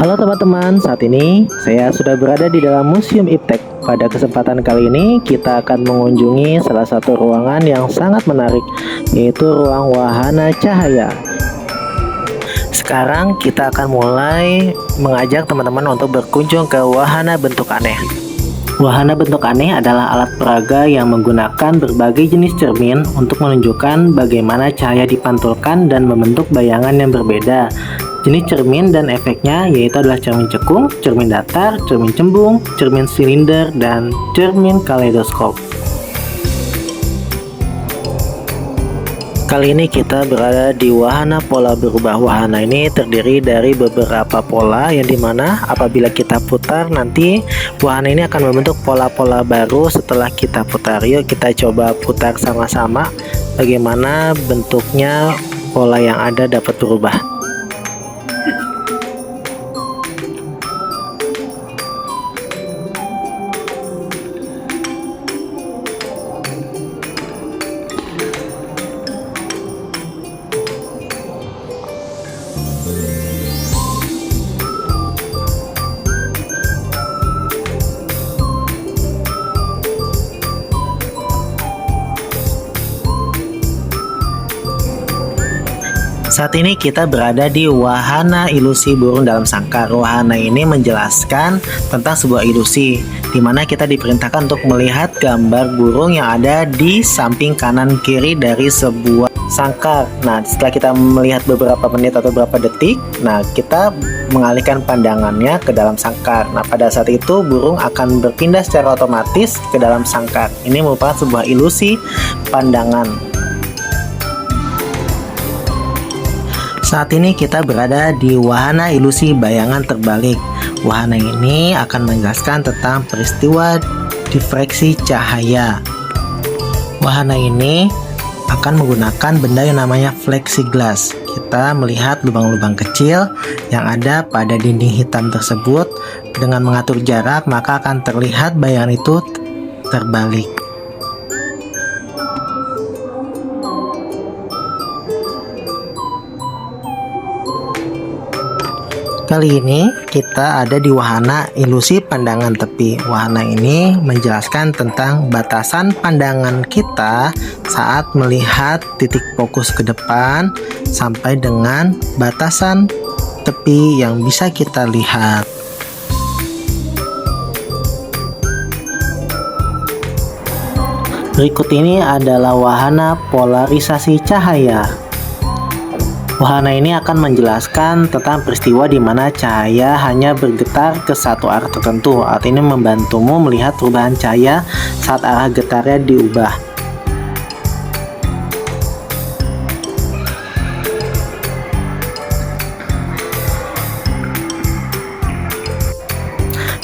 Halo teman-teman, saat ini saya sudah berada di dalam Museum Iptek. Pada kesempatan kali ini kita akan mengunjungi salah satu ruangan yang sangat menarik, yaitu ruang wahana cahaya. Sekarang kita akan mulai mengajak teman-teman untuk berkunjung ke wahana bentuk aneh. Wahana bentuk aneh adalah alat peraga yang menggunakan berbagai jenis cermin untuk menunjukkan bagaimana cahaya dipantulkan dan membentuk bayangan yang berbeda. Jenis cermin dan efeknya yaitu adalah cermin cekung, cermin datar, cermin cembung, cermin silinder, dan cermin kaleidoskop. Kali ini kita berada di wahana pola berubah. Wahana ini terdiri dari beberapa pola yang dimana apabila kita putar nanti wahana ini akan membentuk pola-pola baru setelah kita putar. Yuk kita coba putar sama-sama bagaimana bentuknya pola yang ada dapat berubah. Saat ini kita berada di wahana ilusi burung dalam sangkar. Wahana ini menjelaskan tentang sebuah ilusi, di mana kita diperintahkan untuk melihat gambar burung yang ada di samping kanan kiri dari sebuah sangkar. Nah, setelah kita melihat beberapa menit atau beberapa detik, nah kita mengalihkan pandangannya ke dalam sangkar. Nah, pada saat itu burung akan berpindah secara otomatis ke dalam sangkar. Ini merupakan sebuah ilusi pandangan. Saat ini kita berada di wahana ilusi bayangan terbalik. Wahana ini akan menjelaskan tentang peristiwa difraksi cahaya. Wahana ini akan menggunakan benda yang namanya plexiglass. Kita melihat lubang-lubang kecil yang ada pada dinding hitam tersebut. Dengan mengatur jarak, maka akan terlihat bayangan itu terbalik. Kali ini kita ada di wahana ilusi pandangan tepi. Wahana ini menjelaskan tentang batasan pandangan kita saat melihat titik fokus ke depan sampai dengan batasan tepi yang bisa kita lihat. Berikut ini adalah wahana polarisasi cahaya. Wahana ini akan menjelaskan tentang peristiwa di mana cahaya hanya bergetar ke satu arah tertentu. Alat ini membantumu melihat perubahan cahaya saat arah getarnya diubah.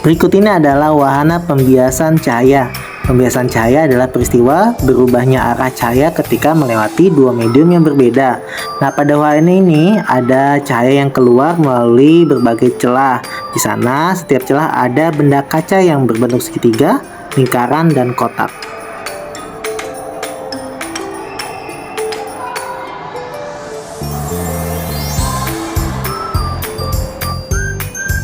Berikut ini adalah wahana pembiasan cahaya. Pembiasan cahaya adalah peristiwa berubahnya arah cahaya ketika melewati dua medium yang berbeda. Nah, pada wahana ini ada cahaya yang keluar melalui berbagai celah. Di sana, setiap celah ada benda kaca yang berbentuk segitiga, lingkaran, dan kotak.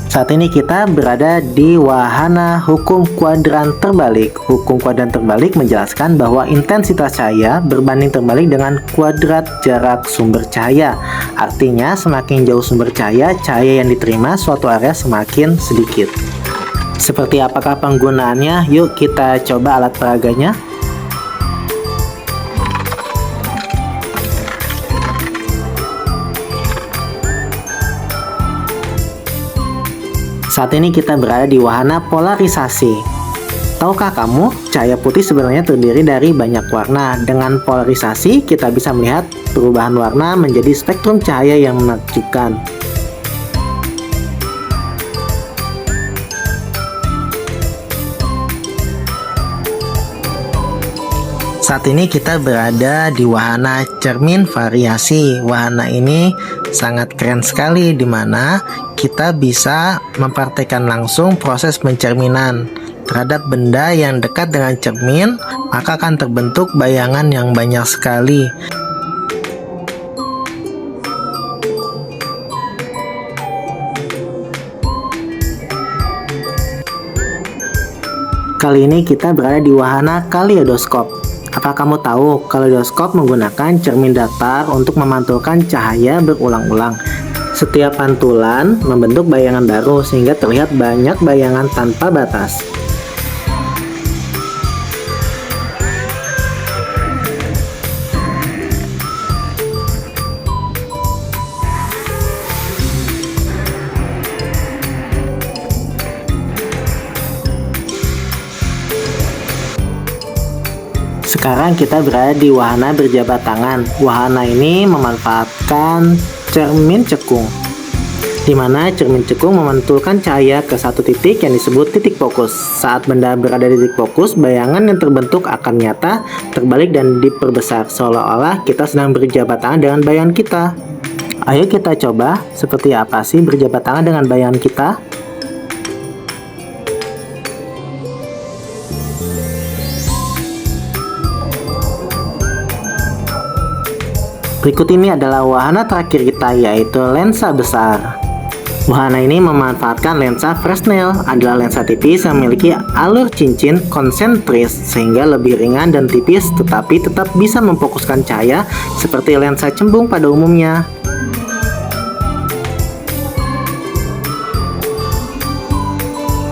Saat ini kita berada di wahana hukum kuadran terbalik. Hukum kuadran terbalik menjelaskan bahwa intensitas cahaya berbanding terbalik dengan kuadrat jarak sumber cahaya. Artinya, semakin jauh sumber cahaya, cahaya yang diterima suatu area semakin sedikit. Seperti apakah penggunaannya? Yuk kita coba alat peraganya. Saat ini kita berada di wahana polarisasi. Tahukah kamu, cahaya putih sebenarnya terdiri dari banyak warna. Dengan polarisasi, kita bisa melihat perubahan warna menjadi spektrum cahaya yang menakjubkan. Saat ini kita berada di wahana cermin variasi. Wahana ini sangat keren sekali, di mana kita bisa mempraktekkan langsung proses pencerminan terhadap benda yang dekat dengan cermin, maka akan terbentuk bayangan yang banyak sekali. Kali ini kita berada di wahana kaleidoskop. Apa kamu tahu kaleidoskop menggunakan cermin datar untuk memantulkan cahaya berulang-ulang. Setiap pantulan membentuk bayangan baru sehingga terlihat banyak bayangan tanpa batas. Sekarang kita berada di wahana berjabat tangan. Wahana ini memanfaatkan cermin cekung, di mana cermin cekung memantulkan cahaya ke satu titik yang disebut titik fokus. Saat benda berada di titik fokus, bayangan yang terbentuk akan nyata, terbalik dan diperbesar, seolah-olah kita sedang berjabat tangan dengan bayangan kita. Ayo kita coba, seperti apa sih berjabat tangan dengan bayangan kita? Berikut ini adalah wahana terakhir kita, yaitu lensa besar. Wahana ini memanfaatkan lensa Fresnel, adalah lensa tipis yang memiliki alur cincin konsentris sehingga lebih ringan dan tipis tetapi tetap bisa memfokuskan cahaya seperti lensa cembung pada umumnya.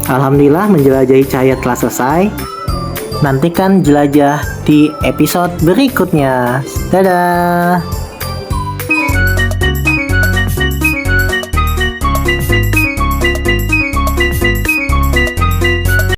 Alhamdulillah, menjelajahi cahaya telah selesai. Nantikan jelajah di episode berikutnya. Dadah!